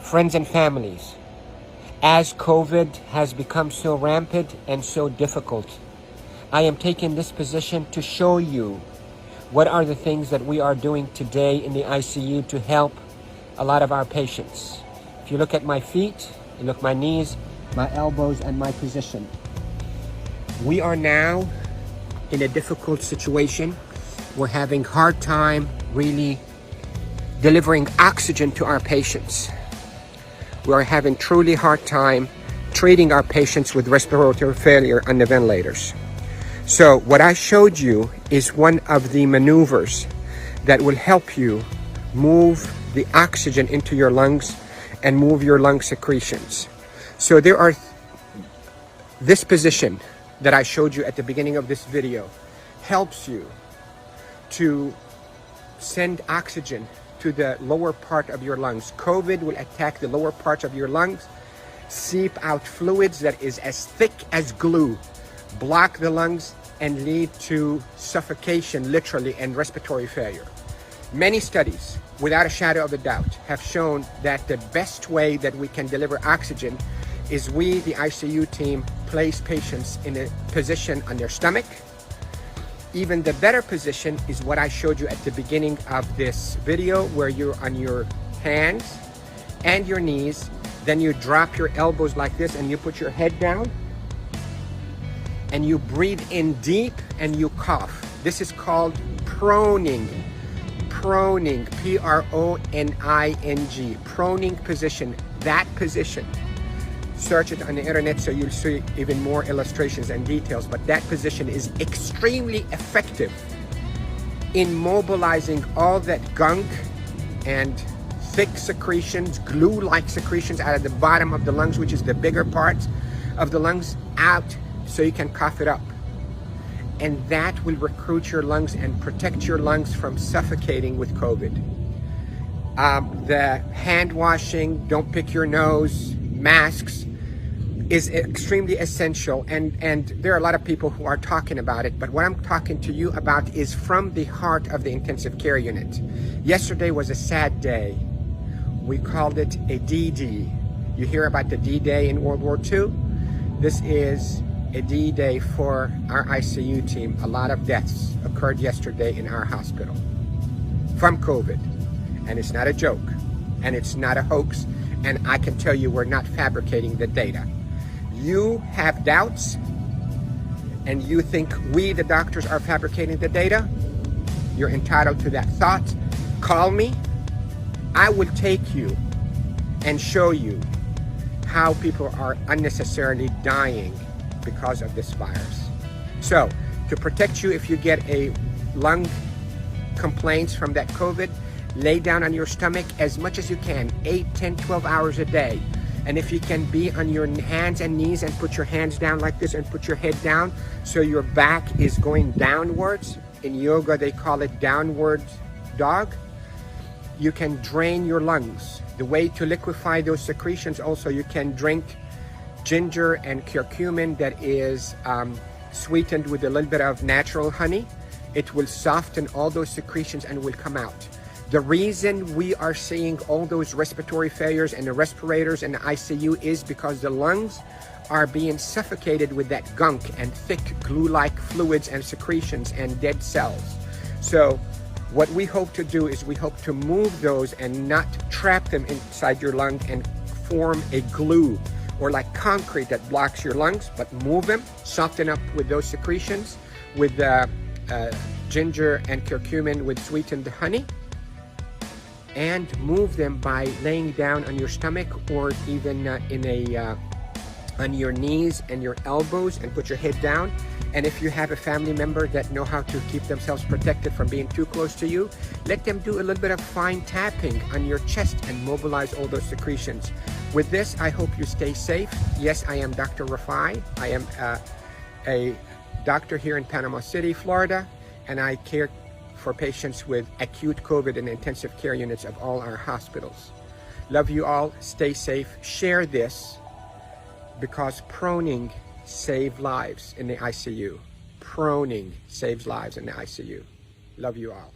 Friends and families, as COVID has become so rampant and so difficult, I am taking this position to show you what are the things that we are doing today in the ICU to help a lot of our patients. If you look at my feet, you look at my knees, my elbows, and my position. We are now in a difficult situation. We're having a hard time really delivering oxygen to our patients. We are having truly hard time treating our patients with respiratory failure on the ventilators. So what I showed you is one of the maneuvers that will help you move the oxygen into your lungs and move your lung secretions. So there are this position that I showed you at the beginning of this video helps you to send oxygen to the lower part of your lungs. COVID will attack the lower parts of your lungs, seep out fluids that is as thick as glue, block the lungs, and lead to suffocation, literally, and respiratory failure. Many studies, without a shadow of a doubt, have shown that the best way that we can deliver oxygen is we, the ICU team, place patients in a position on their stomach. Even the better position is what I showed you at the beginning of this video, where you're on your hands and your knees. Then you drop your elbows like this and you put your head down and you breathe in deep and you cough. This is called proning. Proning, P-R-O-N-I-N-G, proning position, that position. Search it on the internet so you'll see even more illustrations and details, but that position is extremely effective in mobilizing all that gunk and thick secretions, glue-like secretions out of the bottom of the lungs, which is the bigger parts of the lungs, out so you can cough it up. And that will recruit your lungs and protect your lungs from suffocating with COVID. The hand washing, don't pick your nose, masks, is extremely essential, and there are a lot of people who are talking about it, but what I'm talking to you about is from the heart of the intensive care unit. Yesterday was a sad day. We called it a D-Day. You hear about the D-Day in World War II? This is a D-Day for our ICU team. A lot of deaths occurred yesterday in our hospital from COVID, and it's not a joke, and it's not a hoax, and I can tell you we're not fabricating the data. You have doubts and you think we, the doctors, are fabricating the data. You're entitled to that thought. Call me. I will take you and show you how people are unnecessarily dying because of this virus. So to protect you, if you get a lung complaints from that COVID, lay down on your stomach as much as you can, 8, 10, 12 hours a day. And if you can be on your hands and knees and put your hands down like this and put your head down so your back is going downwards. In yoga, they call it downward dog. You can drain your lungs. The way to liquefy those secretions also, you can drink ginger and curcumin that is sweetened with a little bit of natural honey. It will soften all those secretions and will come out. The reason we are seeing all those respiratory failures and the respirators and the ICU is because the lungs are being suffocated with that gunk and thick glue-like fluids and secretions and dead cells. So what we hope to do is we hope to move those and not trap them inside your lung and form a glue or like concrete that blocks your lungs, but move them, soften up with those secretions with ginger and curcumin with sweetened honey, and move them by laying down on your stomach or even on your knees and your elbows and put your head down. And if you have a family member that know how to keep themselves protected from being too close to you, let them do a little bit of fine tapping on your chest and mobilize all those secretions. With this, I hope you stay safe. Yes, I am Dr. Rafai. I am a doctor here in Panama City, Florida, and I care for patients with acute COVID in intensive care units of all our hospitals. Love you all. Stay safe. Share this because proning saves lives in the ICU. proning saves lives in the ICU. Love you all.